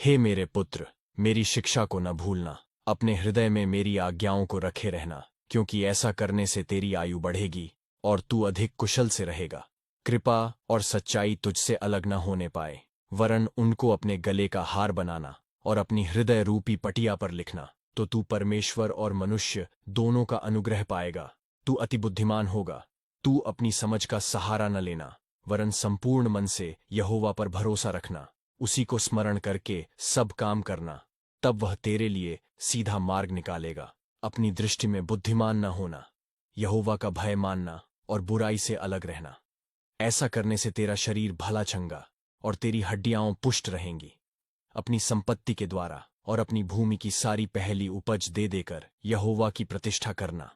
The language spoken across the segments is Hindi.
हे मेरे पुत्र, मेरी शिक्षा को न भूलना, अपने हृदय में मेरी आज्ञाओं को रखे रहना, क्योंकि ऐसा करने से तेरी आयु बढ़ेगी और तू अधिक कुशल से रहेगा। कृपा और सच्चाई तुझसे अलग न होने पाए, वरन उनको अपने गले का हार बनाना और अपनी हृदय रूपी पटिया पर लिखना, तो तू परमेश्वर और मनुष्य दोनों का अनुग्रह पाएगा। तू अति बुद्धिमान होगा। तू अपनी समझ का सहारा न लेना, वरन संपूर्ण मन से यहोवा पर भरोसा रखना, उसी को स्मरण करके सब काम करना, तब वह तेरे लिए सीधा मार्ग निकालेगा। अपनी दृष्टि में बुद्धिमान न होना, यहोवा का भय मानना और बुराई से अलग रहना। ऐसा करने से तेरा शरीर भला चंगा और तेरी हड्डियां पुष्ट रहेंगी। अपनी संपत्ति के द्वारा और अपनी भूमि की सारी पहली उपज दे देकर यहोवा की प्रतिष्ठा करना।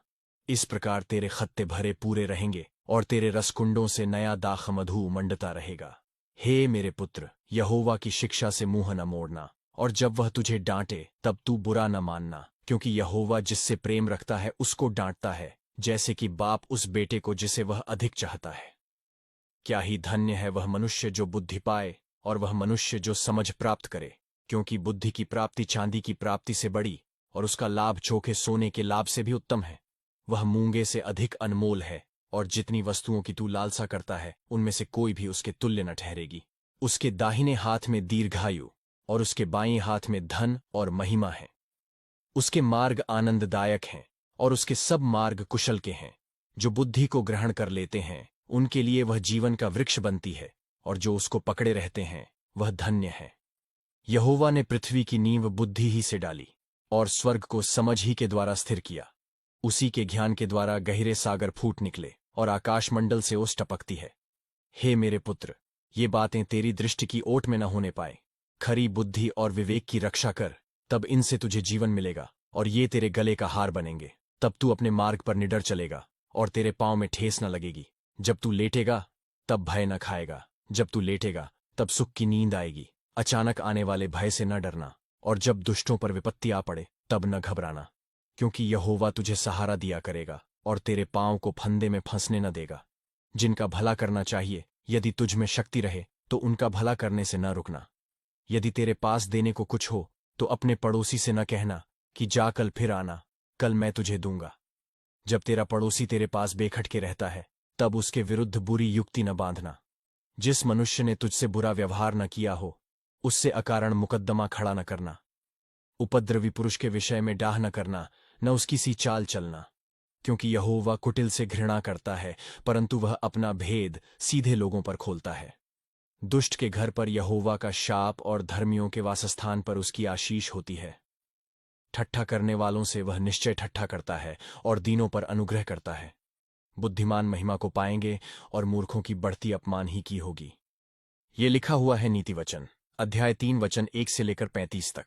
इस प्रकार तेरे खत्ते भरे पूरे रहेंगे और तेरे रसकुंडों से नया दाख मधु मंडता रहेगा। हे मेरे पुत्र, यहोवा की शिक्षा से मुंह न मोड़ना, और जब वह तुझे डांटे तब तू बुरा न मानना, क्योंकि यहोवा जिससे प्रेम रखता है उसको डांटता है, जैसे कि बाप उस बेटे को जिसे वह अधिक चाहता है। क्या ही धन्य है वह मनुष्य जो बुद्धि पाए और वह मनुष्य जो समझ प्राप्त करे, क्योंकि बुद्धि की प्राप्ति चांदी की प्राप्ति से बड़ी और उसका लाभ चोखे सोने के लाभ से भी उत्तम है। वह मूंगे से अधिक अनमोल है, और जितनी वस्तुओं की तू लालसा करता है उनमें से कोई भी उसके तुल्य न ठहरेगी। उसके दाहिने हाथ में दीर्घायु और उसके बाएं हाथ में धन और महिमा है। उसके मार्ग आनंददायक हैं और उसके सब मार्ग कुशल के हैं। जो बुद्धि को ग्रहण कर लेते हैं उनके लिए वह जीवन का वृक्ष बनती है, और जो उसको पकड़े रहते हैं वह धन्य है। यहोवा ने पृथ्वी की नींव बुद्धि ही से डाली और स्वर्ग को समझ ही के द्वारा स्थिर किया। उसी के ज्ञान के द्वारा गहरे सागर फूट निकले और आकाशमंडल से ओस टपकती है। हे मेरे पुत्र, ये बातें तेरी दृष्टि की ओट में न होने पाए। खरी बुद्धि और विवेक की रक्षा कर, तब इनसे तुझे जीवन मिलेगा और ये तेरे गले का हार बनेंगे। तब तू अपने मार्ग पर निडर चलेगा और तेरे पांव में ठेस न लगेगी। जब तू लेटेगा तब भय न खाएगा, जब तू लेटेगा तब सुख की नींद आएगी। अचानक आने वाले भय से न डरना, और जब दुष्टों पर विपत्ति आ पड़े तब न घबराना, क्योंकि यहोवा तुझे सहारा दिया करेगा और तेरे पांव को फंदे में फंसने न देगा। जिनका भला करना चाहिए, यदि तुझ में शक्ति रहे तो उनका भला करने से न रुकना। यदि तेरे पास देने को कुछ हो तो अपने पड़ोसी से न कहना कि जा कल फिर आना, कल मैं तुझे दूंगा। जब तेरा पड़ोसी तेरे पास बेखटके रहता है तब उसके विरुद्ध बुरी युक्ति न बांधना। जिस मनुष्य ने तुझसे बुरा व्यवहार न किया हो उससे अकारण मुकद्दमा खड़ा न करना। उपद्रवी पुरुष के विषय में डाह न करना, न उसकी सी चाल चलना, क्योंकि यहोवा कुटिल से घृणा करता है, परंतु वह अपना भेद सीधे लोगों पर खोलता है। दुष्ट के घर पर यहोवा का शाप और धर्मियों के वासस्थान पर उसकी आशीष होती है। ठट्ठा करने वालों से वह निश्चय ठट्ठा करता है और दीनों पर अनुग्रह करता है। बुद्धिमान महिमा को पाएंगे और मूर्खों की बढ़ती अपमान ही की होगी। ये लिखा हुआ है नीति वचन, अध्याय 3 वचन 1 से लेकर 35 तक।